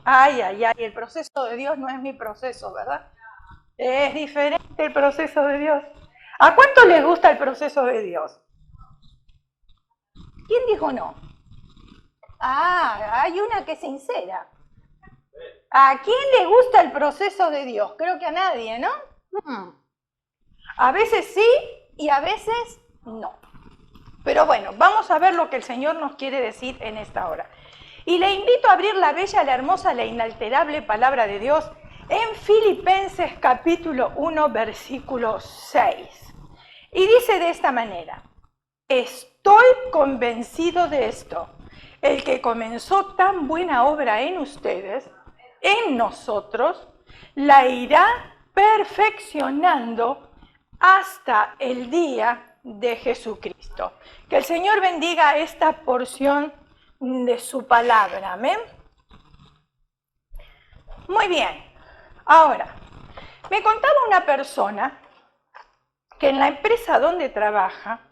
Ay, ay, ay, el proceso de Dios no es mi proceso, ¿verdad? Es diferente el proceso de Dios. ¿A cuánto les gusta el proceso de Dios? ¿Quién dijo no? Ah, hay una que es sincera. ¿A quién le gusta el proceso de Dios? Creo que a nadie, ¿no? A veces sí y a veces no. Pero bueno, vamos a ver lo que el Señor nos quiere decir en esta hora. Y le invito a abrir la bella, la hermosa, la inalterable palabra de Dios en Filipenses capítulo 1, versículo 6. Y dice de esta manera: estoy convencido de esto. El que comenzó tan buena obra en ustedes, en nosotros, la irá perfeccionando hasta el día de Jesucristo. Que el Señor bendiga esta porción de su palabra. Amén. Muy bien. Ahora, me contaba una persona que en la empresa donde trabaja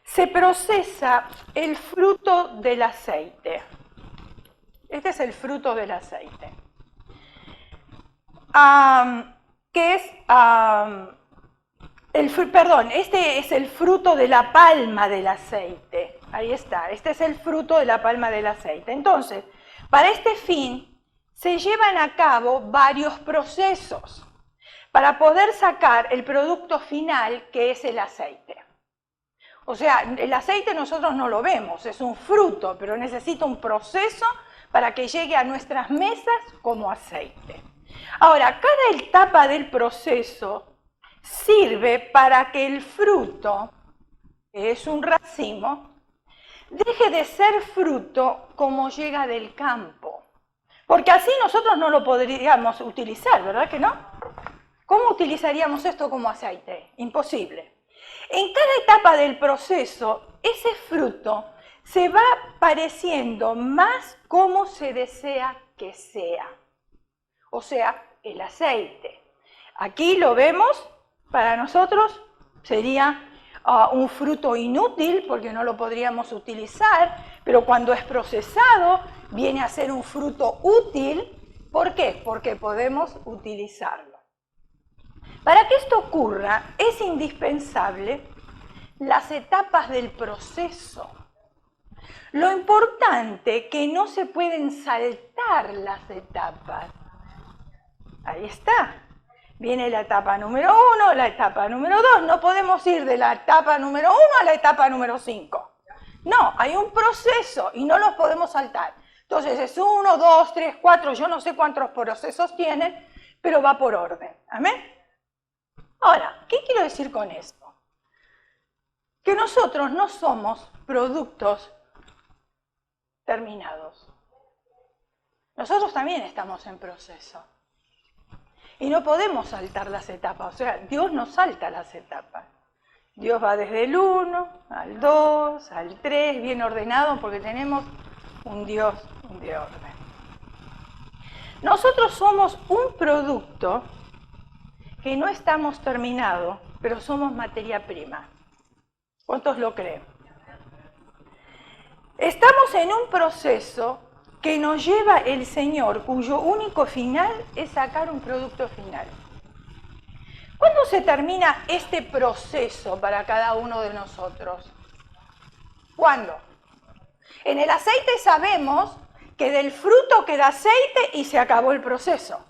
se procesa el fruto del aceite. Este es el fruto del aceite. Este es el fruto de la palma del aceite. Ahí está, este es el fruto de la palma del aceite. Entonces, para este fin se llevan a cabo varios procesos para poder sacar el producto final, que es el aceite. O sea, el aceite nosotros no lo vemos, es un fruto, pero necesita un proceso para que llegue a nuestras mesas como aceite. Ahora, cada etapa del proceso sirve para que el fruto, que es un racimo, deje de ser fruto como llega del campo. Porque así nosotros no lo podríamos utilizar, ¿verdad que no? ¿Cómo utilizaríamos esto como aceite? Imposible. En cada etapa del proceso, ese fruto se va pareciendo más como se desea que sea. O sea, el aceite. Aquí lo vemos, para nosotros sería un fruto inútil porque no lo podríamos utilizar, pero cuando es procesado viene a ser un fruto útil. ¿Por qué? Porque podemos utilizarlo. Para que esto ocurra, es indispensable las etapas del proceso. Lo importante es que no se pueden saltar las etapas. Ahí está. Viene la etapa número 1, la etapa número 2. No podemos ir de la etapa número 1 a la etapa número 5. No, hay un proceso y no los podemos saltar. Entonces es 1, 2, 3, 4, yo no sé cuántos procesos tienen, pero va por orden. ¿Amén? Ahora, ¿qué quiero decir con esto? Que nosotros no somos productos terminados. Nosotros también estamos en proceso. Y no podemos saltar las etapas. O sea, Dios no salta las etapas. Dios va desde el 1 al 2, al 3, bien ordenado, porque tenemos un Dios de orden. Nosotros somos un producto que no estamos terminados, pero somos materia prima. ¿Cuántos lo creen? Estamos en un proceso que nos lleva el Señor, cuyo único final es sacar un producto final. ¿Cuándo se termina este proceso para cada uno de nosotros? ¿Cuándo? En el aceite sabemos que del fruto queda aceite y se acabó el proceso,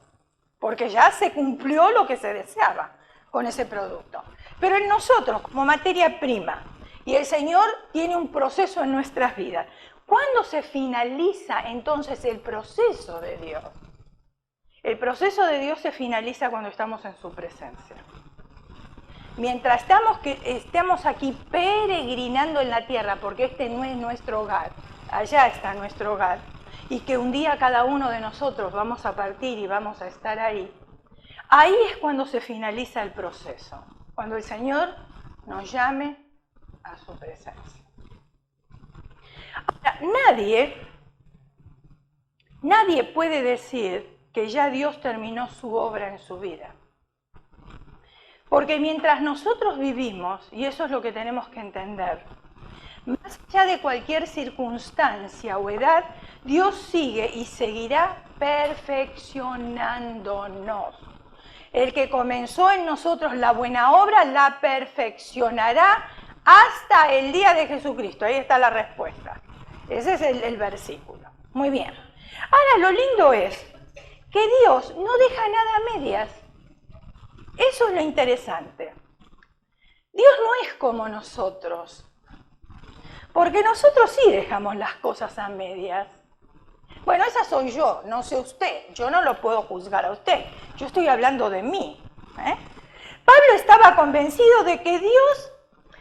porque ya se cumplió lo que se deseaba con ese producto. Pero en nosotros, como materia prima, y el Señor tiene un proceso en nuestras vidas, ¿cuándo se finaliza entonces el proceso de Dios? El proceso de Dios se finaliza cuando estamos en su presencia. Mientras estemos aquí peregrinando en la tierra, porque este no es nuestro hogar, allá está nuestro hogar, y que un día cada uno de nosotros vamos a partir y vamos a estar ahí, ahí es cuando se finaliza el proceso, cuando el Señor nos llame a su presencia. Ahora, nadie puede decir que ya Dios terminó su obra en su vida. Porque mientras nosotros vivimos, y eso es lo que tenemos que entender, más allá de cualquier circunstancia o edad, Dios sigue y seguirá perfeccionándonos. El que comenzó en nosotros la buena obra la perfeccionará hasta el día de Jesucristo. Ahí está la respuesta. Ese es el versículo. Muy bien. Ahora, lo lindo es que Dios no deja nada a medias. Eso es lo interesante. Dios no es como nosotros. Porque nosotros sí dejamos las cosas a medias. Bueno, esa soy yo, no sé usted. Yo no lo puedo juzgar a usted. Yo estoy hablando de mí. Pablo estaba convencido de que Dios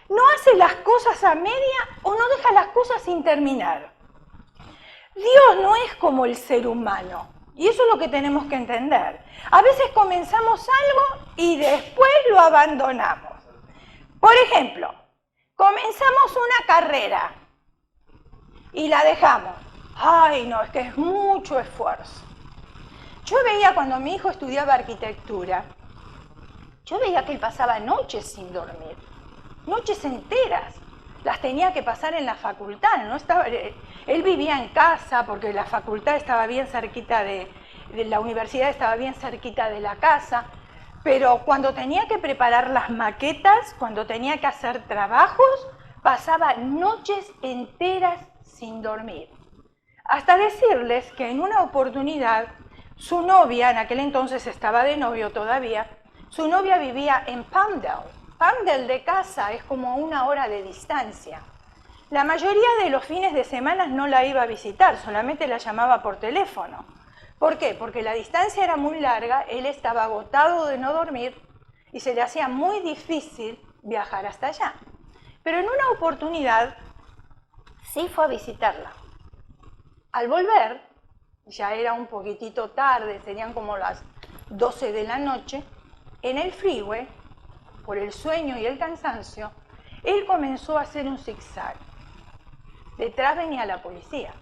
no hace las cosas a media o no deja las cosas sin terminar. Dios no es como el ser humano. Y eso es lo que tenemos que entender. A veces comenzamos algo y después lo abandonamos. Por ejemplo, comenzamos una carrera y la dejamos. Ay, no, es que es mucho esfuerzo. Yo veía cuando mi hijo estudiaba arquitectura, yo veía que él pasaba noches sin dormir, noches enteras. Las tenía que pasar en la facultad, no estaba, él vivía en casa porque la facultad estaba bien cerquita de la universidad, estaba bien cerquita de la casa, pero cuando tenía que preparar las maquetas, cuando tenía que hacer trabajos, pasaba noches enteras sin dormir. Hasta decirles que en una oportunidad, su novia, en aquel entonces estaba de novio todavía, su novia vivía en Palmdale. Palmdale de casa es como 1 hora de distancia. La mayoría de los fines de semana no la iba a visitar, solamente la llamaba por teléfono. ¿Por qué? Porque la distancia era muy larga, él estaba agotado de no dormir y se le hacía muy difícil viajar hasta allá. Pero en una oportunidad sí fue a visitarla. Al volver, ya era un poquitito tarde, serían como las 12 de la noche, en el freeway, por el sueño y el cansancio, él comenzó a hacer un zigzag. Detrás venía la policía.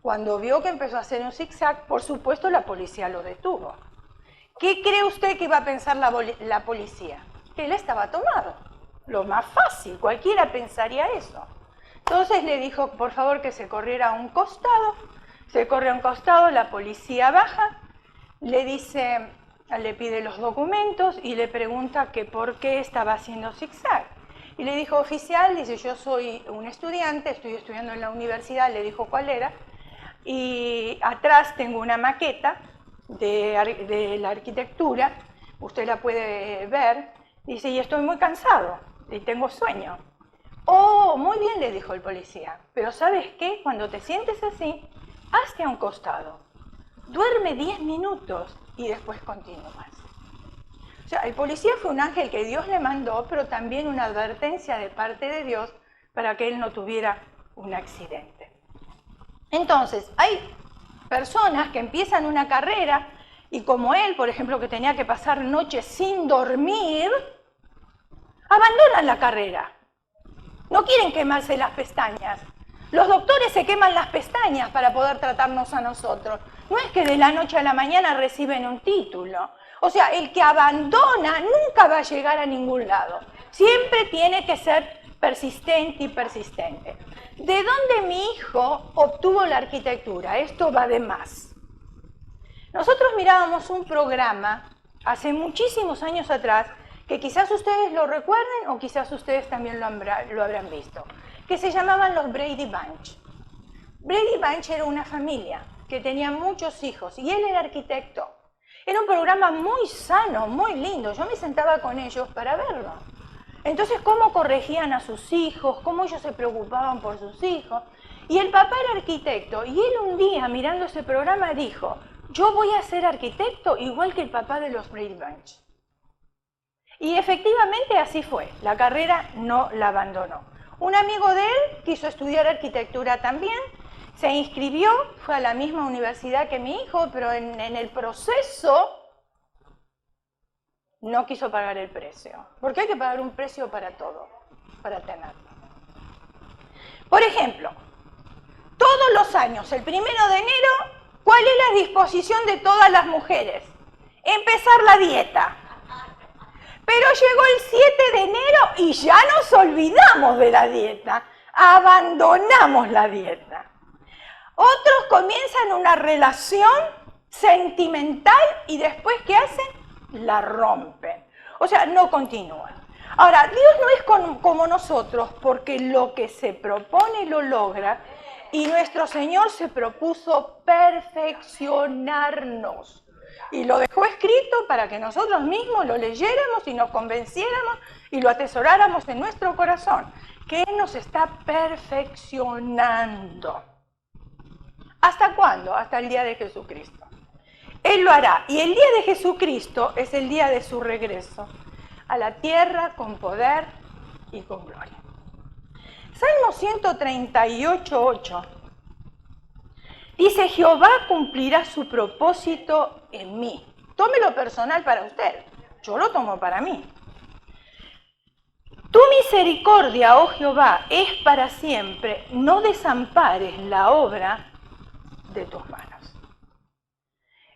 Cuando vio que empezó a hacer un zigzag, por supuesto la policía lo detuvo. ¿Qué cree usted que iba a pensar la policía? Que él estaba tomado. Lo más fácil, cualquiera pensaría eso. Entonces le dijo, por favor, que se corriera a un costado. Se corre a un costado, la policía baja, le dice, le pide los documentos y le pregunta que por qué estaba haciendo zigzag. Y le dijo, oficial, dice, yo soy un estudiante, estoy estudiando en la universidad, le dijo cuál era, y atrás tengo una maqueta de la arquitectura, usted la puede ver, dice, y estoy muy cansado y tengo sueño. Oh, muy bien, le dijo el policía, pero ¿sabes qué? Cuando te sientes así, hazte a un costado, duerme 10 minutos y después continúas. O sea, el policía fue un ángel que Dios le mandó, pero también una advertencia de parte de Dios para que él no tuviera un accidente. Entonces, hay personas que empiezan una carrera y como él, por ejemplo, que tenía que pasar noches sin dormir, abandonan la carrera. No quieren quemarse las pestañas. Los doctores se queman las pestañas para poder tratarnos a nosotros. No es que de la noche a la mañana reciben un título. O sea, el que abandona nunca va a llegar a ningún lado. Siempre tiene que ser persistente y persistente. ¿De dónde mi hijo obtuvo la arquitectura? Esto va de más. Nosotros mirábamos un programa hace muchísimos años atrás, que quizás ustedes lo recuerden o quizás ustedes también lo habrán visto, que se llamaban los Brady Bunch. Brady Bunch era una familia que tenía muchos hijos y él era arquitecto. Era un programa muy sano, muy lindo. Yo me sentaba con ellos para verlo. Entonces, cómo corregían a sus hijos, cómo ellos se preocupaban por sus hijos. Y el papá era arquitecto y él un día mirando ese programa dijo, yo voy a ser arquitecto igual que el papá de los Brady Bunch. Y efectivamente así fue, la carrera no la abandonó. Un amigo de él quiso estudiar arquitectura también, se inscribió, fue a la misma universidad que mi hijo, pero en el proceso no quiso pagar el precio. Porque hay que pagar un precio para todo, para tenerlo. Por ejemplo, todos los años, el 1 de enero, ¿cuál es la disposición de todas las mujeres? Empezar la dieta. Pero llegó el 7 de enero y ya nos olvidamos de la dieta, abandonamos la dieta. Otros comienzan una relación sentimental y después, ¿qué hacen? La rompen. O sea, no continúan. Ahora, Dios no es como nosotros, porque lo que se propone lo logra, y nuestro Señor se propuso perfeccionarnos. Y lo dejó escrito para que nosotros mismos lo leyéramos y nos convenciéramos y lo atesoráramos en nuestro corazón, que Él nos está perfeccionando. ¿Hasta cuándo? Hasta el día de Jesucristo. Él lo hará. Y el día de Jesucristo es el día de su regreso a la tierra con poder y con gloria. Salmo 138:8 dice: Jehová cumplirá su propósito en mí. Tómelo personal para usted, yo lo tomo para mí. Tu misericordia, oh Jehová, es para siempre, no desampares la obra de tus manos.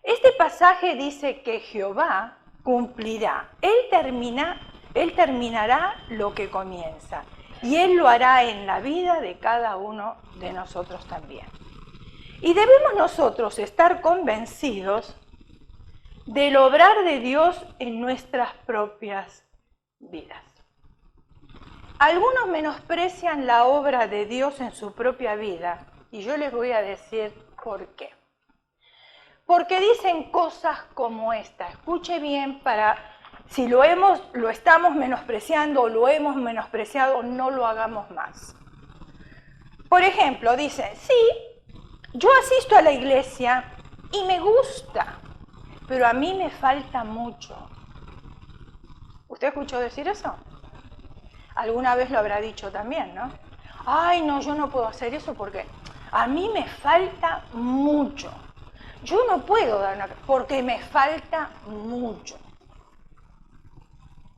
Este pasaje dice que Jehová cumplirá, Él terminará lo que comienza, y Él lo hará en la vida de cada uno de nosotros también. Y debemos nosotros estar convencidos del obrar de Dios en nuestras propias vidas. Algunos menosprecian la obra de Dios en su propia vida, y yo les voy a decir por qué. Porque dicen cosas como esta. Escuche bien, para si lo estamos menospreciando o lo hemos menospreciado, no lo hagamos más. Por ejemplo, dicen: sí, yo asisto a la iglesia y me gusta, pero a mí me falta mucho. ¿Usted escuchó decir eso? Alguna vez lo habrá dicho también, ¿no? Ay, no, yo no puedo hacer eso porque a mí me falta mucho. Yo no puedo dar una... porque me falta mucho.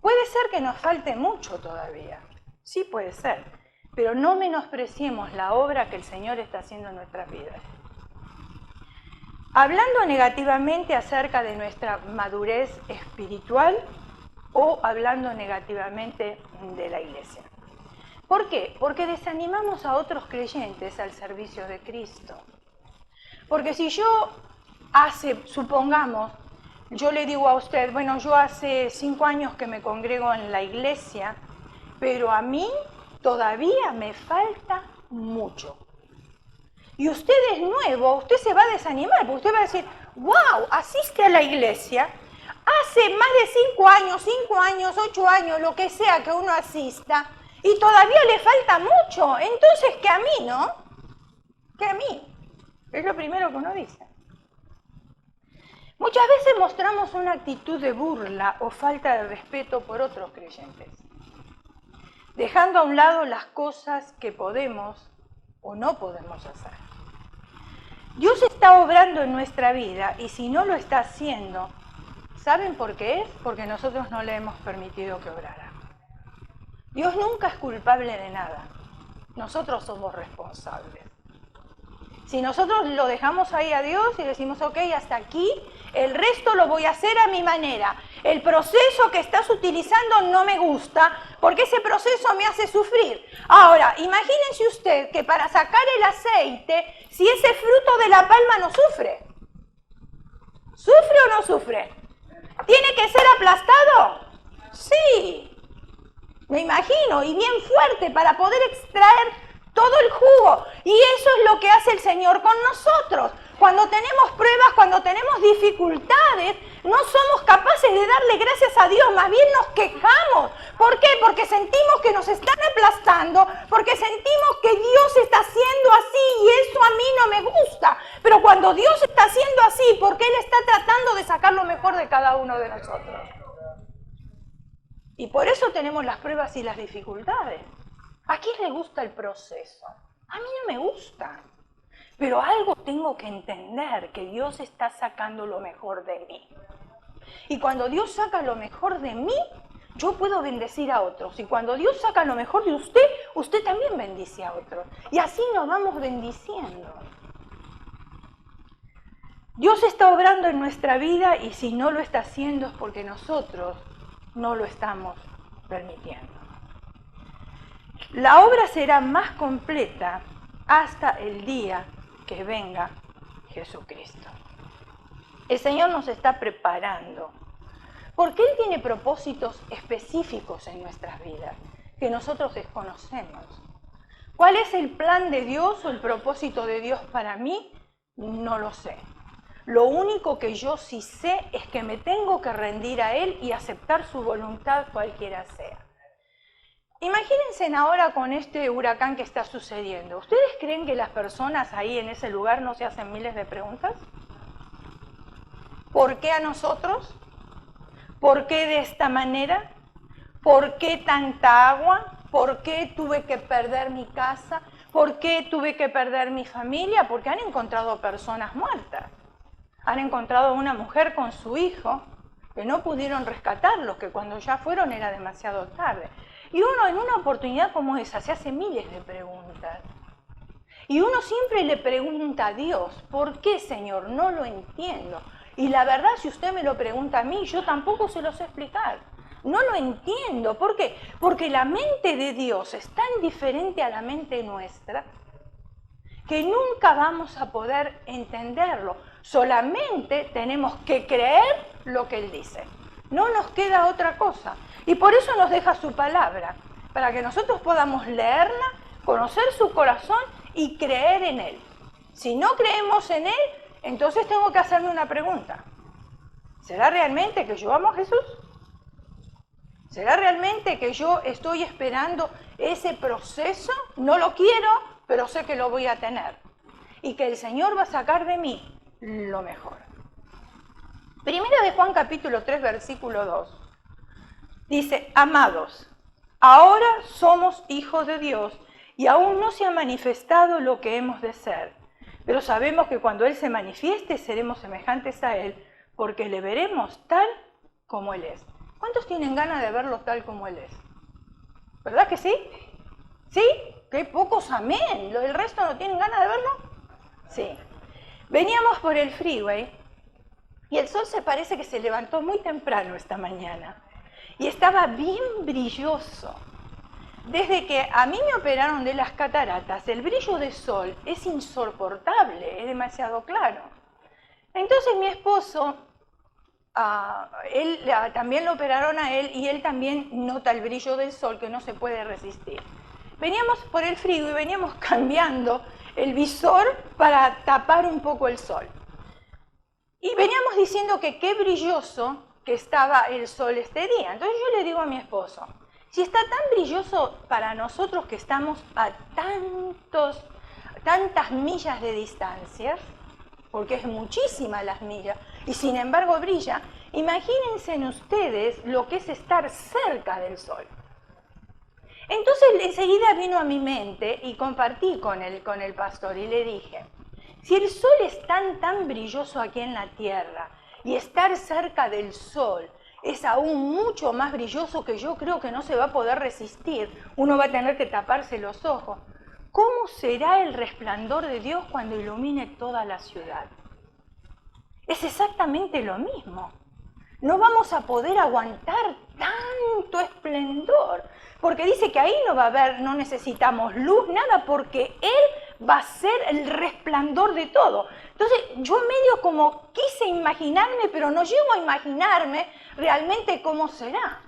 Puede ser que nos falte mucho todavía. Sí, puede ser. Pero no menospreciemos la obra que el Señor está haciendo en nuestras vidas. Hablando negativamente acerca de nuestra madurez espiritual o hablando negativamente de la iglesia. ¿Por qué? Porque desanimamos a otros creyentes al servicio de Cristo. Porque si yo supongamos, yo le digo a usted: bueno, yo hace 5 años que me congrego en la iglesia, pero a mí todavía me falta mucho. Y usted es nuevo, usted se va a desanimar, porque usted va a decir: wow, asiste a la iglesia, hace más de 5 años, 8 años, lo que sea que uno asista, y todavía le falta mucho, entonces que a mí, ¿no? Que a mí. Es lo primero que uno dice. Muchas veces mostramos una actitud de burla o falta de respeto por otros creyentes, dejando a un lado las cosas que podemos o no podemos hacer. Dios está obrando en nuestra vida, y si no lo está haciendo, ¿saben por qué es? Porque nosotros no le hemos permitido que obrara. Dios nunca es culpable de nada. Nosotros somos responsables. Si nosotros lo dejamos ahí a Dios y decimos: ok, hasta aquí, el resto lo voy a hacer a mi manera. El proceso que estás utilizando no me gusta, porque ese proceso me hace sufrir. Ahora, imagínense usted que para sacar el aceite, si ese fruto de la palma no sufre. ¿Sufre o no sufre? ¿Tiene que ser aplastado? Sí. Me imagino, y bien fuerte, para poder extraer todo el jugo. Y eso es lo que hace el Señor con nosotros. Cuando tenemos pruebas, cuando tenemos dificultades, no somos capaces de darle gracias a Dios, más bien nos quejamos. ¿Por qué? Porque sentimos que nos están aplastando, porque sentimos que Dios está haciendo así y eso a mí no me gusta. Pero cuando Dios está haciendo así, porque Él está tratando de sacar lo mejor de cada uno de nosotros. Y por eso tenemos las pruebas y las dificultades. ¿A quién le gusta el proceso? A mí no me gusta. Pero algo tengo que entender, que Dios está sacando lo mejor de mí. Y cuando Dios saca lo mejor de mí, yo puedo bendecir a otros. Y cuando Dios saca lo mejor de usted, usted también bendice a otros. Y así nos vamos bendiciendo. Dios está obrando en nuestra vida, y si no lo está haciendo es porque nosotros no lo estamos permitiendo. La obra será más completa hasta el día que venga Jesucristo. El Señor nos está preparando, porque Él tiene propósitos específicos en nuestras vidas que nosotros desconocemos. ¿Cuál es el plan de Dios o el propósito de Dios para mí? No lo sé. Lo único que yo sí sé es que me tengo que rendir a Él y aceptar su voluntad cualquiera sea. Imagínense ahora con este huracán que está sucediendo. ¿Ustedes creen que las personas ahí en ese lugar no se hacen miles de preguntas? ¿Por qué a nosotros? ¿Por qué de esta manera? ¿Por qué tanta agua? ¿Por qué tuve que perder mi casa? ¿Por qué tuve que perder mi familia? Porque han encontrado personas muertas. Han encontrado una mujer con su hijo que no pudieron rescatarlos, que cuando ya fueron era demasiado tarde. Y uno en una oportunidad como esa se hace miles de preguntas. Y uno siempre le pregunta a Dios, ¿por qué, Señor? No lo entiendo. Y la verdad, si usted me lo pregunta a mí, yo tampoco se lo sé explicar. No lo entiendo. ¿Por qué? Porque la mente de Dios es tan diferente a la mente nuestra que nunca vamos a poder entenderlo. Solamente tenemos que creer lo que Él dice. No nos queda otra cosa. Y por eso nos deja su palabra, para que nosotros podamos leerla, conocer su corazón y creer en Él. Si no creemos en Él, entonces tengo que hacerme una pregunta. ¿Será realmente que yo amo a Jesús? ¿Será realmente que yo estoy esperando ese proceso? No lo quiero, pero sé que lo voy a tener. Y que el Señor va a sacar de mí lo mejor. Primera de Juan capítulo 3, versículo 2. Dice, amados, ahora somos hijos de Dios y aún no se ha manifestado lo que hemos de ser. Pero sabemos que cuando Él se manifieste seremos semejantes a Él, porque le veremos tal como Él es. ¿Cuántos tienen ganas de verlo tal como Él es? ¿Verdad que sí? ¿Sí? ¡Qué pocos amén! ¿El resto no tienen ganas de verlo? Sí. Veníamos por el freeway y el sol se parece que se levantó muy temprano esta mañana. Y estaba bien brilloso. Desde que a mí me operaron de las cataratas, el brillo del sol es insoportable, es demasiado claro. Entonces mi esposo, también lo operaron a él y él también nota el brillo del sol que no se puede resistir. Veníamos por el frío y veníamos cambiando el visor para tapar un poco el sol. Y veníamos diciendo que qué brilloso que estaba el sol este día. Entonces yo le digo a mi esposo, si está tan brilloso para nosotros que estamos a tantas millas de distancia, porque es muchísimas las millas, y sin embargo brilla, imagínense en ustedes lo que es estar cerca del sol. Entonces enseguida vino a mi mente y compartí con el pastor y le dije, si el sol es tan brilloso aquí en la tierra y estar cerca del sol es aún mucho más brilloso, que yo creo que no se va a poder resistir, uno va a tener que taparse los ojos, ¿cómo será el resplandor de Dios cuando ilumine toda la ciudad? Es exactamente lo mismo. No vamos a poder aguantar tanto esplendor, porque dice que ahí no va a haber, no necesitamos luz, nada, porque Él va a ser el resplandor de todo. Entonces yo medio como quise imaginarme, pero no llego a imaginarme realmente cómo será.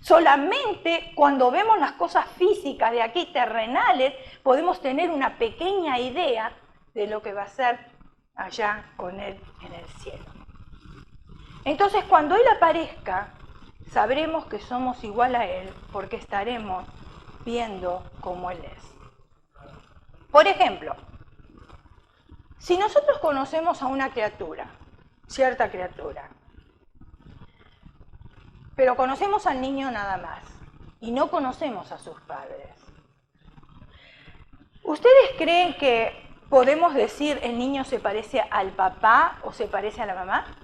Solamente cuando vemos las cosas físicas de aquí, terrenales, podemos tener una pequeña idea de lo que va a ser allá con Él en el cielo. Entonces, cuando Él aparezca, sabremos que somos igual a Él, porque estaremos viendo cómo Él es. Por ejemplo, si nosotros conocemos a una criatura, cierta criatura, pero conocemos al niño nada más, y no conocemos a sus padres, ¿ustedes creen que podemos decir el niño se parece al papá o se parece a la mamá?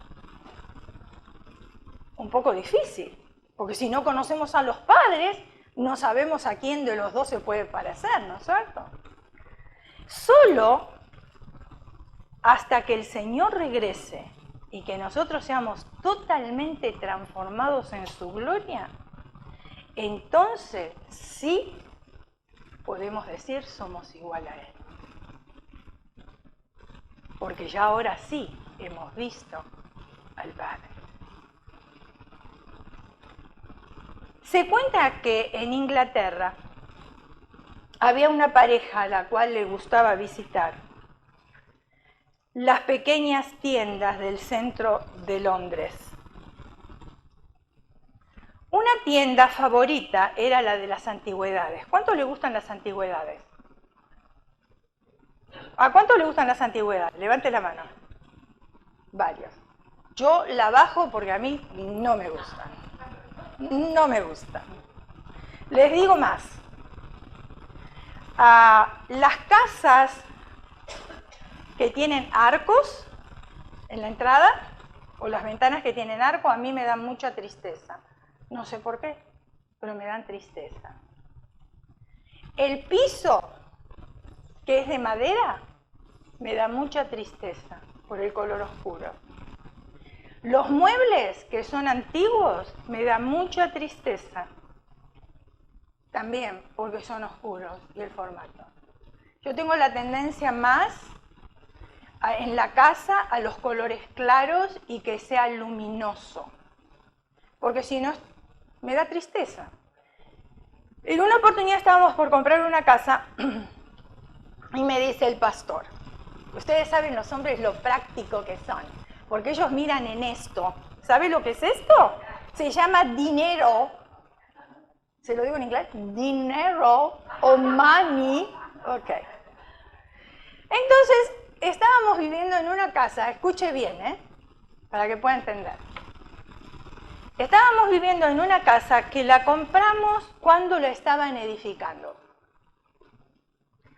Un poco difícil, porque si no conocemos a los padres, no sabemos a quién de los dos se puede parecer, ¿no es cierto? Solo hasta que el Señor regrese y que nosotros seamos totalmente transformados en su gloria, entonces sí podemos decir somos igual a Él. porque ya ahora sí hemos visto al Padre. Se cuenta que en Inglaterra había una pareja a la cual le gustaba visitar las pequeñas tiendas del centro de Londres. Una tienda favorita era la de las antigüedades. ¿Cuánto le gustan las antigüedades? ¿A cuánto le gustan las antigüedades? Levante la mano. Varios. Yo la bajo porque a mí no me gustan. No me gustan. Les digo más. Las casas que tienen arcos en la entrada o las ventanas que tienen arco a mí me dan mucha tristeza. No sé por qué, pero me dan tristeza. El piso, que es de madera, me da mucha tristeza por el color oscuro. Los muebles, que son antiguos, me dan mucha tristeza. También porque son oscuros y el formato. Yo tengo la tendencia más en la casa a los colores claros y que sea luminoso. Porque si no, me da tristeza. En una oportunidad estábamos por comprar una casa y me dice el pastor, ustedes saben los hombres lo práctico que son, porque ellos miran en esto. ¿Sabe lo que es esto? Se llama dinero. ¿Se lo digo en inglés? Dinero o money. Ok. Entonces, estábamos viviendo en una casa, escuche bien, para que pueda entender. Estábamos viviendo en una casa que la compramos cuando la estaban edificando.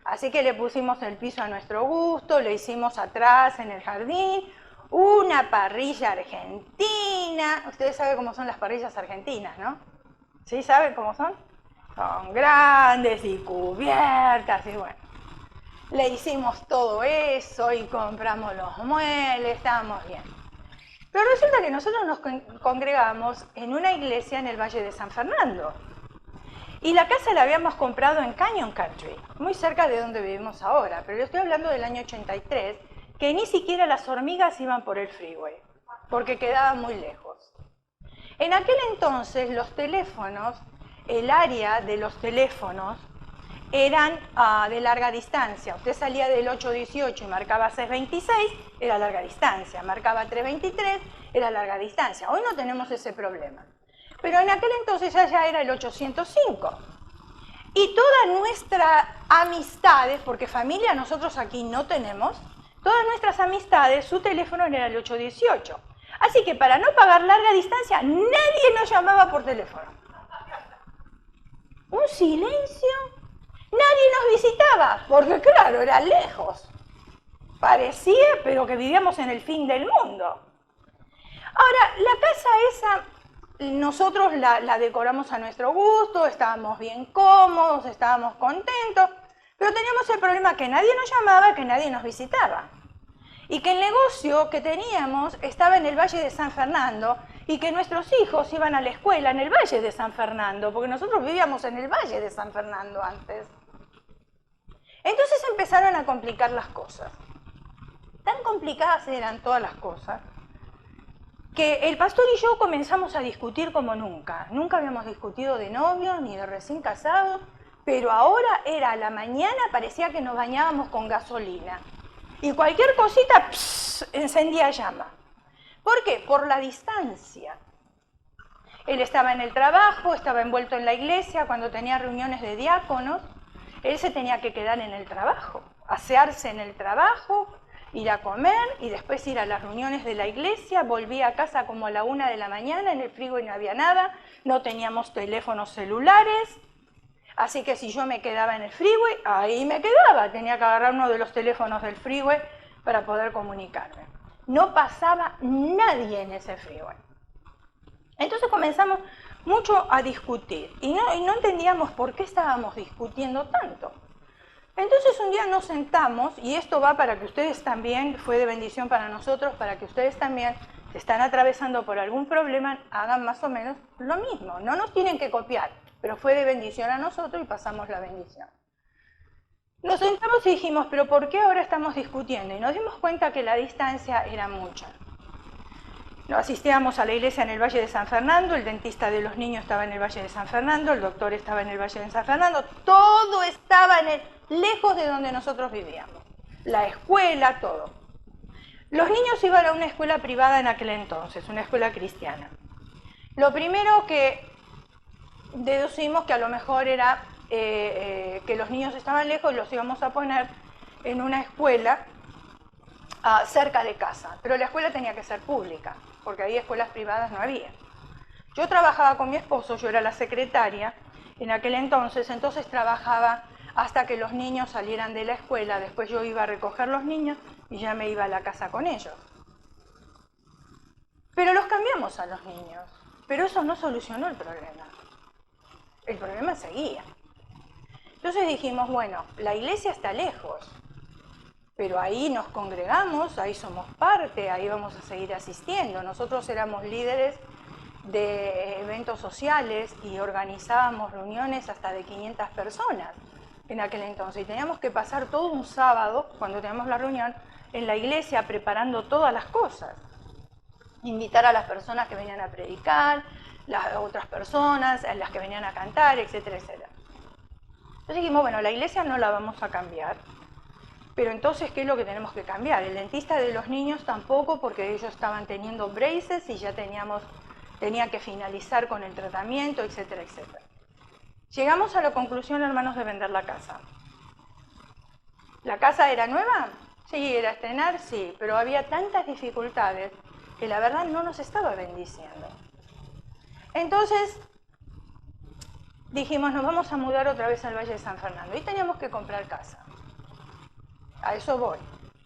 Así que le pusimos el piso a nuestro gusto, le hicimos atrás en el jardín, una parrilla argentina. Ustedes saben cómo son las parrillas argentinas, ¿no? ¿Sí saben cómo son? Son grandes y cubiertas y bueno. Le hicimos todo eso y compramos los muebles, estábamos bien. Pero resulta que nosotros nos congregamos en una iglesia en el Valle de San Fernando. Y la casa la habíamos comprado en Canyon Country, muy cerca de donde vivimos ahora. Pero yo estoy hablando del año 83, que ni siquiera las hormigas iban por el freeway, porque quedaba muy lejos. En aquel entonces los teléfonos, el área de los teléfonos, eran de larga distancia. Usted salía del 818 y marcaba 626, era larga distancia. Marcaba 323, era larga distancia. Hoy no tenemos ese problema. Pero en aquel entonces ya era el 805. Y todas nuestras amistades, porque familia nosotros aquí no tenemos, todas nuestras amistades, su teléfono era el 818. Así que para no pagar larga distancia, nadie nos llamaba por teléfono. Un silencio. Nadie nos visitaba, porque claro, era lejos. Parecía, pero que vivíamos en el fin del mundo. Ahora, la casa esa, nosotros la decoramos a nuestro gusto, estábamos bien cómodos, estábamos contentos, pero teníamos el problema que nadie nos llamaba, que nadie nos visitaba. Y que el negocio que teníamos estaba en el Valle de San Fernando y que nuestros hijos iban a la escuela en el Valle de San Fernando, porque nosotros vivíamos en el Valle de San Fernando antes. Entonces empezaron a complicar las cosas. Tan complicadas eran todas las cosas que el pastor y yo comenzamos a discutir como nunca. Nunca habíamos discutido de novios ni de recién casados, pero ahora era a la mañana, parecía que nos bañábamos con gasolina. Y cualquier cosita, encendía llama. ¿Por qué? Por la distancia. Él estaba en el trabajo, estaba envuelto en la iglesia, cuando tenía reuniones de diáconos, él se tenía que quedar en el trabajo, asearse en el trabajo, ir a comer y después ir a las reuniones de la iglesia. Volvía a casa como a la 1 de la mañana, en el freeway no había nada, no teníamos teléfonos celulares, así que si yo me quedaba en el freeway, ahí me quedaba, tenía que agarrar uno de los teléfonos del freeway para poder comunicarme. No pasaba nadie en ese freeway. Entonces comenzamos mucho a discutir y no entendíamos por qué estábamos discutiendo tanto. Entonces un día nos sentamos, y esto va para que ustedes también, fue de bendición para nosotros, para que ustedes también, si están atravesando por algún problema, hagan más o menos lo mismo. No nos tienen que copiar, pero fue de bendición a nosotros y pasamos la bendición. Nos sentamos y dijimos, pero ¿por qué ahora estamos discutiendo? Y nos dimos cuenta que la distancia era mucha. Nos asistíamos a la iglesia en el Valle de San Fernando, el dentista de los niños estaba en el Valle de San Fernando, el doctor estaba en el Valle de San Fernando, todo estaba lejos de donde nosotros vivíamos. La escuela, todo. Los niños iban a una escuela privada en aquel entonces, una escuela cristiana. Lo primero que deducimos que a lo mejor era que los niños estaban lejos y los íbamos a poner en una escuela cerca de casa, pero la escuela tenía que ser pública, porque ahí escuelas privadas no había. Yo trabajaba con mi esposo, yo era la secretaria en aquel entonces trabajaba hasta que los niños salieran de la escuela, después yo iba a recoger los niños y ya me iba a la casa con ellos. Pero los cambiamos a los niños, pero eso no solucionó el problema seguía. Entonces dijimos, bueno, la iglesia está lejos, pero ahí nos congregamos, ahí somos parte, ahí vamos a seguir asistiendo. Nosotros éramos líderes de eventos sociales y organizábamos reuniones hasta de 500 personas en aquel entonces. Y teníamos que pasar todo un sábado, cuando teníamos la reunión, en la iglesia preparando todas las cosas. Invitar a las personas que venían a predicar, las otras personas, a las que venían a cantar, etcétera, etcétera. Entonces dijimos, bueno, la iglesia no la vamos a cambiar, pero entonces, ¿qué es lo que tenemos que cambiar? El dentista de los niños tampoco, porque ellos estaban teniendo braces y ya tenía que finalizar con el tratamiento, etcétera, etcétera. Llegamos a la conclusión, hermanos, de vender la casa. ¿La casa era nueva? Sí, era estrenar, sí, pero había tantas dificultades que la verdad no nos estaba bendiciendo. Entonces dijimos, nos vamos a mudar otra vez al Valle de San Fernando y teníamos que comprar casa. A eso voy,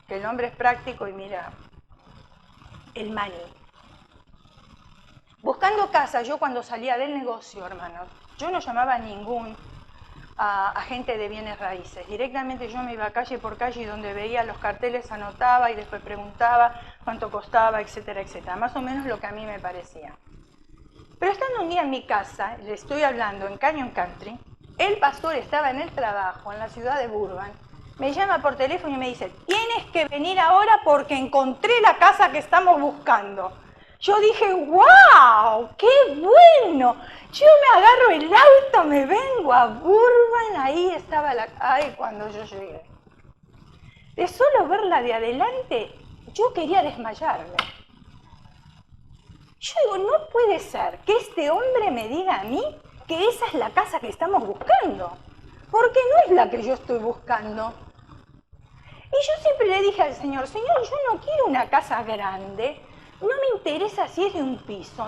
que el hombre es práctico y mira el money. Buscando casa, yo cuando salía del negocio, hermanos, yo no llamaba a ningún agente de bienes raíces. Directamente yo me iba calle por calle y donde veía los carteles anotaba y después preguntaba cuánto costaba, etcétera, etcétera. Más o menos lo que a mí me parecía. Pero estando un día en mi casa, le estoy hablando en Canyon Country, el pastor estaba en el trabajo en la ciudad de Burbank, me llama por teléfono y me dice, tienes que venir ahora porque encontré la casa que estamos buscando. Yo dije, ¡wow! ¡Qué bueno! Yo me agarro el auto, me vengo a Burbank, ahí estaba la... Ay, cuando yo llegué. De solo verla de adelante, yo quería desmayarme. Yo digo, no puede ser que este hombre me diga a mí que esa es la casa que estamos buscando, porque no es la que yo estoy buscando. Y yo siempre le dije al Señor, Señor, yo no quiero una casa grande, no me interesa si es de un piso,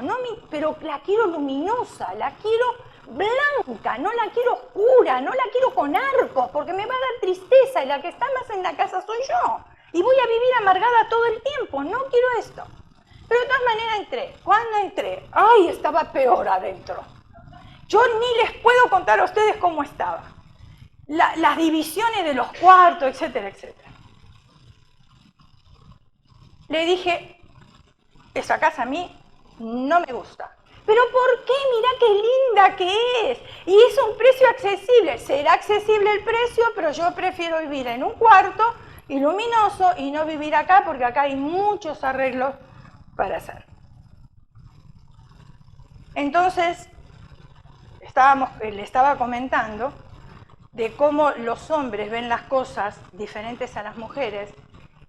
pero la quiero luminosa, la quiero blanca, no la quiero oscura, no la quiero con arcos, porque me va a dar tristeza y la que está más en la casa soy yo. Y voy a vivir amargada todo el tiempo, no quiero esto. Pero de todas maneras entré. Cuando entré, ¡ay! Estaba peor adentro. Yo ni les puedo contar a ustedes cómo estaba. Las divisiones de los cuartos, etcétera, etcétera. Le dije, esa casa a mí no me gusta. ¿Pero por qué? Mirá qué linda que es. Y es un precio accesible. Será accesible el precio, pero yo prefiero vivir en un cuarto y luminoso y no vivir acá porque acá hay muchos arreglos para hacer. Entonces, le estaba comentando de cómo los hombres ven las cosas diferentes a las mujeres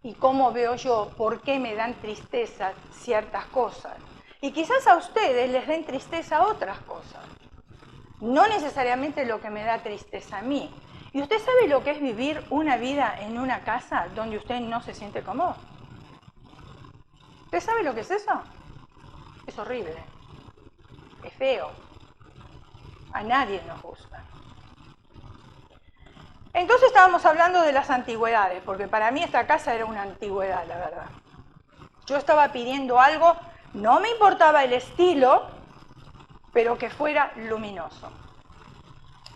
y cómo veo yo por qué me dan tristeza ciertas cosas. Y quizás a ustedes les den tristeza otras cosas. No necesariamente lo que me da tristeza a mí. ¿Y usted sabe lo que es vivir una vida en una casa donde usted no se siente cómodo? ¿Usted sabe lo que es eso? Es horrible. Es feo. A nadie nos gusta. Entonces estábamos hablando de las antigüedades, porque para mí esta casa era una antigüedad, la verdad. Yo estaba pidiendo algo, no me importaba el estilo, pero que fuera luminoso.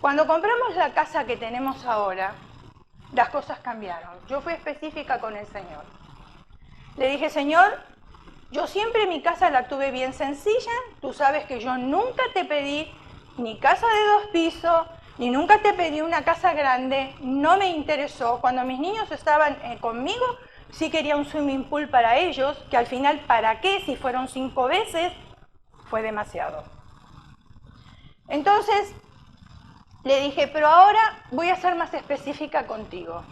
Cuando compramos la casa que tenemos ahora, las cosas cambiaron. Yo fui específica con el Señor. Le dije, Señor, yo siempre mi casa la tuve bien sencilla, tú sabes que yo nunca te pedí ni casa de 2 pisos, ni nunca te pedí una casa grande, no me interesó. Cuando mis niños estaban conmigo, sí quería un swimming pool para ellos, que al final, ¿para qué? Si fueron 5 veces, fue demasiado. Entonces, le dije, pero ahora voy a ser más específica contigo.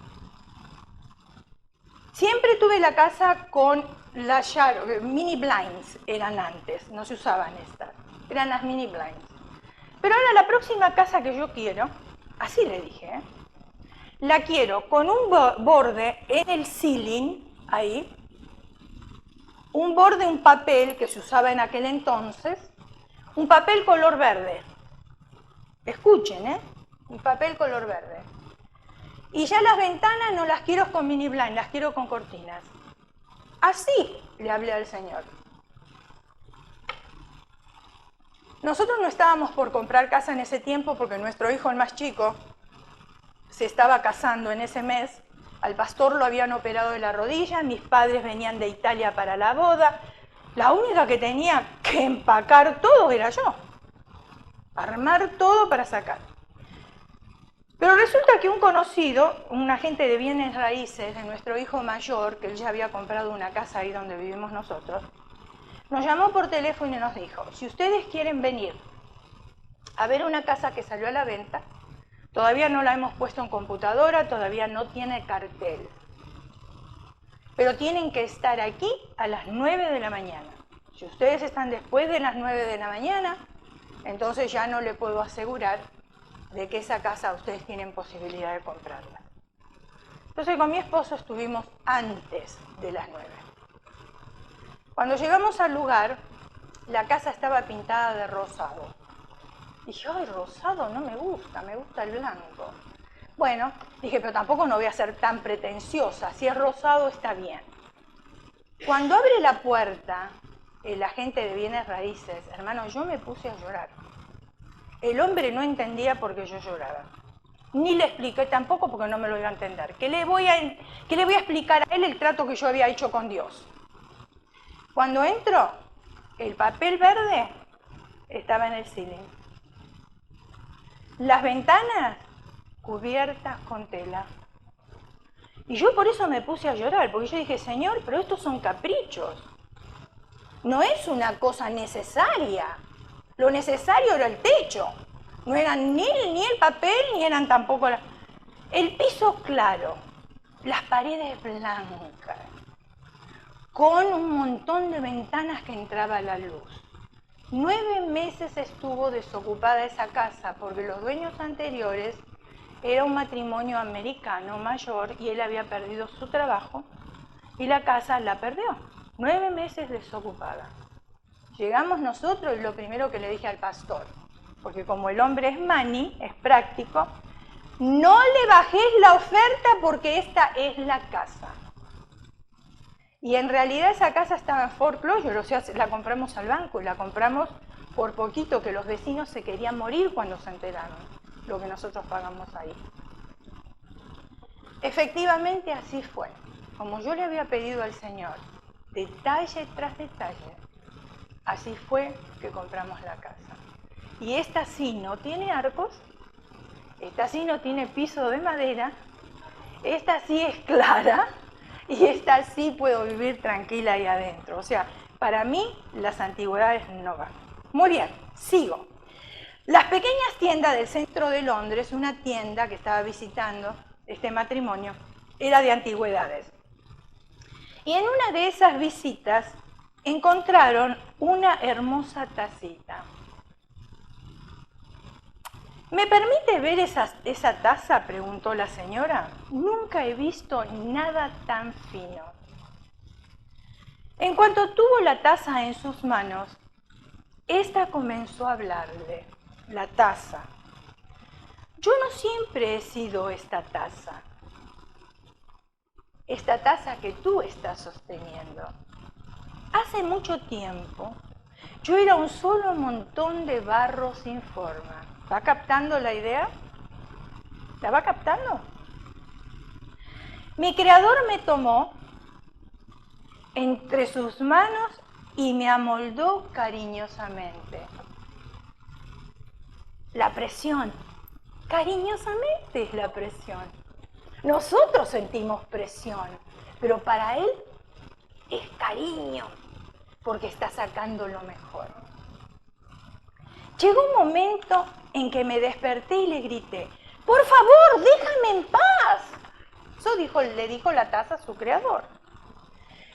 Siempre tuve la casa con las mini blinds, eran antes, no se usaban estas, eran las mini blinds. Pero ahora la próxima casa que yo quiero, así le dije, la quiero con un borde en el ceiling, ahí, un borde, un papel que se usaba en aquel entonces, un papel color verde. Escuchen, un papel color verde. Y ya las ventanas no las quiero con mini blind, las quiero con cortinas. Así le hablé al Señor. Nosotros no estábamos por comprar casa en ese tiempo porque nuestro hijo, el más chico, se estaba casando en ese mes. Al pastor lo habían operado de la rodilla, mis padres venían de Italia para la boda. La única que tenía que empacar todo era yo. Armar todo para sacar. Pero resulta que un conocido, un agente de bienes raíces de nuestro hijo mayor, que él ya había comprado una casa ahí donde vivimos nosotros, nos llamó por teléfono y nos dijo, si ustedes quieren venir a ver una casa que salió a la venta, todavía no la hemos puesto en computadora, todavía no tiene cartel, pero tienen que estar aquí a las 9 de la mañana. Si ustedes están después de las 9 de la mañana, entonces ya no le puedo asegurar de que esa casa ustedes tienen posibilidad de comprarla. Entonces con mi esposo estuvimos antes de las 9. Cuando llegamos al lugar, la casa estaba pintada de rosado. Dije, ay, rosado no me gusta el blanco. Bueno, dije, pero tampoco no voy a ser tan pretenciosa, si es rosado está bien. Cuando abre la puerta, el agente de bienes raíces, hermano, yo me puse a llorar. El hombre no entendía por qué yo lloraba. Ni le expliqué tampoco porque no me lo iba a entender. ¿Qué le voy a explicar a él el trato que yo había hecho con Dios? Cuando entro, el papel verde estaba en el ceiling. Las ventanas cubiertas con tela. Y yo por eso me puse a llorar, porque yo dije, Señor, pero estos son caprichos. No es una cosa necesaria. Lo necesario era el techo. No eran ni el papel, ni eran tampoco el piso claro. Las paredes blancas. Con un montón de ventanas que entraba la luz. 9 meses estuvo desocupada esa casa porque los dueños anteriores era un matrimonio americano mayor y él había perdido su trabajo y la casa la perdió. 9 meses desocupada. Llegamos nosotros y lo primero que le dije al pastor, porque como el hombre es money, es práctico, no le bajéis la oferta porque esta es la casa. Y en realidad esa casa estaba en foreclosure, o sea, la compramos al banco y la compramos por poquito, que los vecinos se querían morir cuando se enteraron lo que nosotros pagamos ahí. Efectivamente así fue. Como yo le había pedido al Señor, detalle tras detalle, así fue que compramos la casa. Y esta sí no tiene arcos, esta sí no tiene piso de madera, esta sí es clara y esta sí puedo vivir tranquila ahí adentro. O sea, para mí las antigüedades no van. Muy bien, sigo. Las pequeñas tiendas del centro de Londres, una tienda que estaba visitando este matrimonio, era de antigüedades. Y en una de esas visitas encontraron una hermosa tacita. ¿Me permite ver esa taza?, preguntó la señora. Nunca he visto nada tan fino. En cuanto tuvo la taza en sus manos, esta comenzó a hablarle, la taza. Yo no siempre he sido esta taza que tú estás sosteniendo. Hace mucho tiempo, yo era un solo montón de barro sin forma. ¿Va captando la idea? ¿La va captando? Mi creador me tomó entre sus manos y me amoldó cariñosamente. La presión Cariñosamente es la presión. Nosotros sentimos presión, pero para él es cariño, porque está sacando lo mejor. Llegó un momento en que me desperté y le grité, ¡por favor, déjame en paz! Eso le dijo la taza a su creador.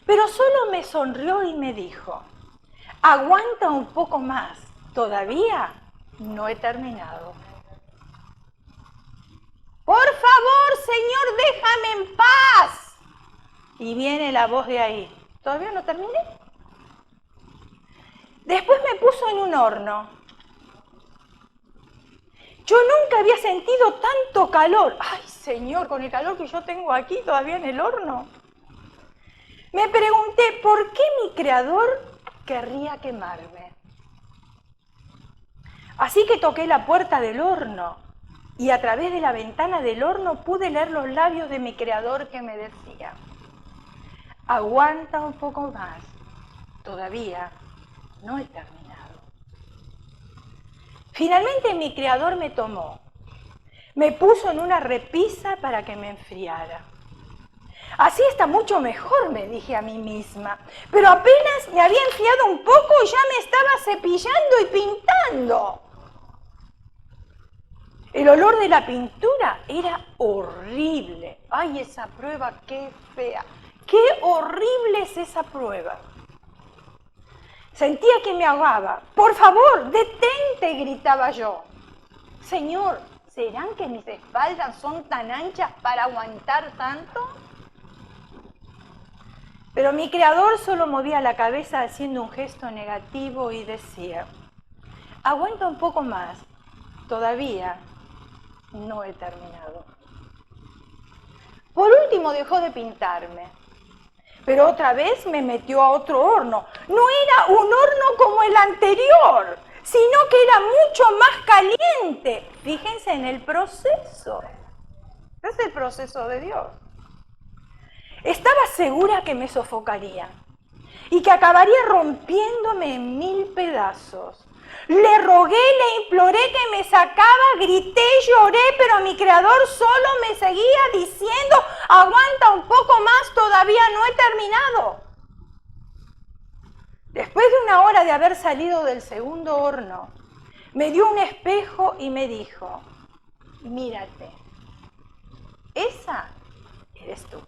Pero solo me sonrió y me dijo, aguanta un poco más, todavía no he terminado. Por favor, Señor, déjame en paz. Y viene la voz de ahí, ¿todavía no terminé? Después me puso en un horno. Yo nunca había sentido tanto calor. Ay, Señor, con el calor que yo tengo aquí todavía en el horno. Me pregunté, ¿por qué mi creador querría quemarme? Así que toqué la puerta del horno y a través de la ventana del horno pude leer los labios de mi creador que me decía, aguanta un poco más, todavía no he terminado. Finalmente mi creador me tomó, me puso en una repisa para que me enfriara. Así está mucho mejor, me dije a mí misma, pero apenas me había enfriado un poco y ya me estaba cepillando y pintando. El olor de la pintura era horrible. ¡Ay, esa prueba, qué fea! ¡Qué horrible es esa prueba! Sentía que me ahogaba. ¡Por favor, detente!, gritaba yo. Señor, ¿serán que mis espaldas son tan anchas para aguantar tanto? Pero mi creador solo movía la cabeza haciendo un gesto negativo y decía, aguanta un poco más, todavía no he terminado. Por último dejó de pintarme, pero otra vez me metió a otro horno. No era un horno como el anterior, sino que era mucho más caliente. Fíjense en el proceso. Es el proceso de Dios. Estaba segura que me sofocaría y que acabaría rompiéndome en 1000 pedazos. Le rogué, le imploré que me sacara, grité, lloré, pero mi creador solo me seguía diciendo, aguanta un poco más, todavía no he terminado. Después de una hora de haber salido del segundo horno, me dio un espejo y me dijo, mírate, esa eres tú.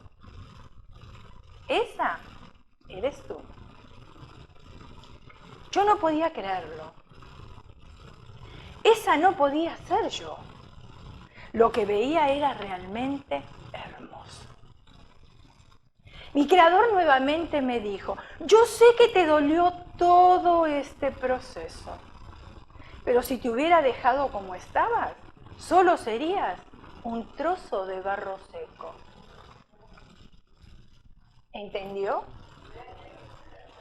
Esa eres tú. Yo no podía creerlo. Esa no podía ser yo. Lo que veía era realmente hermoso. Mi creador nuevamente me dijo, yo sé que te dolió todo este proceso, pero si te hubiera dejado como estabas, solo serías un trozo de barro seco. ¿Entendió?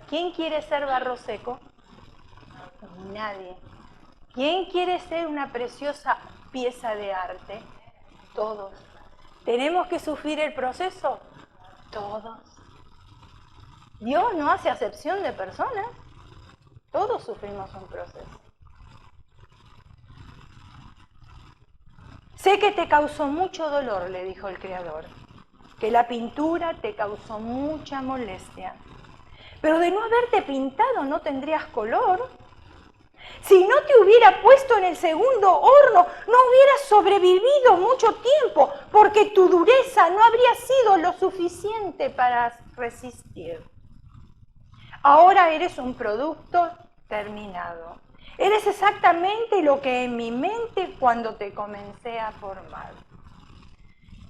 ¿Quién quiere ser barro seco? Nadie. ¿Quién quiere ser una preciosa pieza de arte? Todos. ¿Tenemos que sufrir el proceso? Todos. Dios no hace acepción de personas. Todos sufrimos un proceso. Sé que te causó mucho dolor, le dijo el Creador, que la pintura te causó mucha molestia. Pero de no haberte pintado no tendrías color. Si no te hubiera puesto en el segundo horno, no hubieras sobrevivido mucho tiempo, porque tu dureza no habría sido lo suficiente para resistir. Ahora eres un producto terminado. Eres exactamente lo que en mi mente cuando te comencé a formar.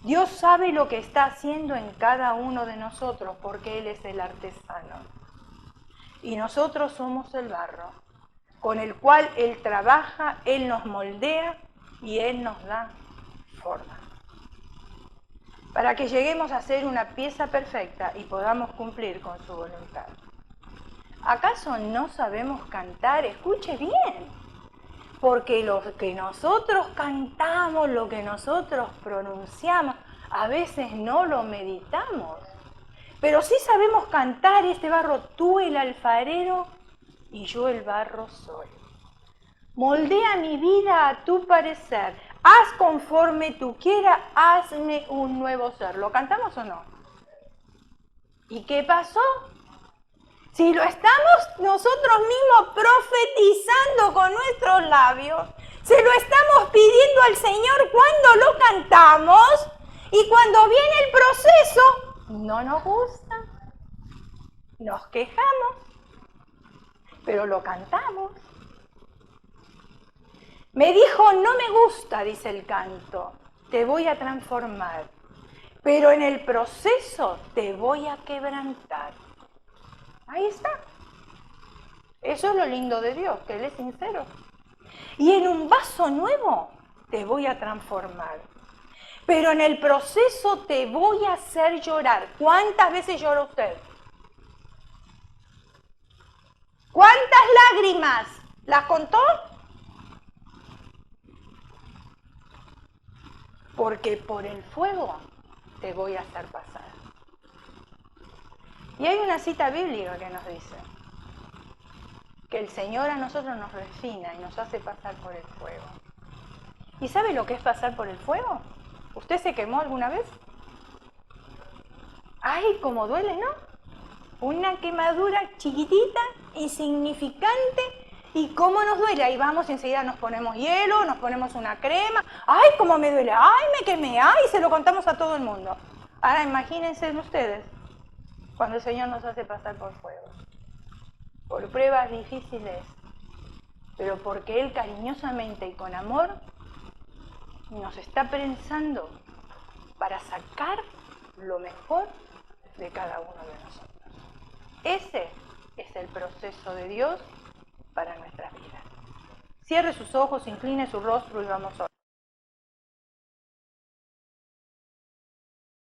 Dios sabe lo que está haciendo en cada uno de nosotros, porque Él es el artesano. Y nosotros somos el barro, con el cual Él trabaja, Él nos moldea y Él nos da forma. Para que lleguemos a ser una pieza perfecta y podamos cumplir con su voluntad. ¿Acaso no sabemos cantar? Escuche bien, porque lo que nosotros cantamos, lo que nosotros pronunciamos, a veces no lo meditamos. Pero sí sabemos cantar este barro, tú el alfarero y yo el barro soy. Moldea mi vida a tu parecer, Haz conforme tú quieras, hazme un nuevo ser. ¿Lo cantamos o no? ¿Y qué pasó? Si lo estamos nosotros mismos profetizando con nuestros labios, se lo estamos pidiendo al Señor cuando lo cantamos y cuando viene el proceso, no nos gusta, nos quejamos, pero lo cantamos. Me dijo, no me gusta, dice el canto, te voy a transformar, pero en el proceso te voy a quebrantar. Ahí está. Eso es lo lindo de Dios, que Él es sincero. Y en un vaso nuevo te voy a transformar. Pero en el proceso te voy a hacer llorar. ¿Cuántas veces lloró usted? ¿Cuántas lágrimas? ¿Las contó? Porque por el fuego te voy a hacer pasar. Y hay una cita bíblica que nos dice que el Señor a nosotros nos refina y nos hace pasar por el fuego. ¿Y sabe lo que es pasar por el fuego? ¿Usted se quemó alguna vez? ¡Ay, cómo duele, ¿no? Una quemadura chiquitita, insignificante, y cómo nos duele. Ahí vamos y enseguida nos ponemos hielo, nos ponemos una crema. ¡Ay, cómo me duele! ¡Ay, me quemé! ¡Ay! Se lo contamos a todo el mundo. Ahora imagínense ustedes cuando el Señor nos hace pasar por fuego, por pruebas difíciles, pero porque Él cariñosamente y con amor nos está prensando para sacar lo mejor de cada uno de nosotros. Ese es el proceso de Dios para nuestras vidas. Cierre sus ojos, incline su rostro y vamos a orar.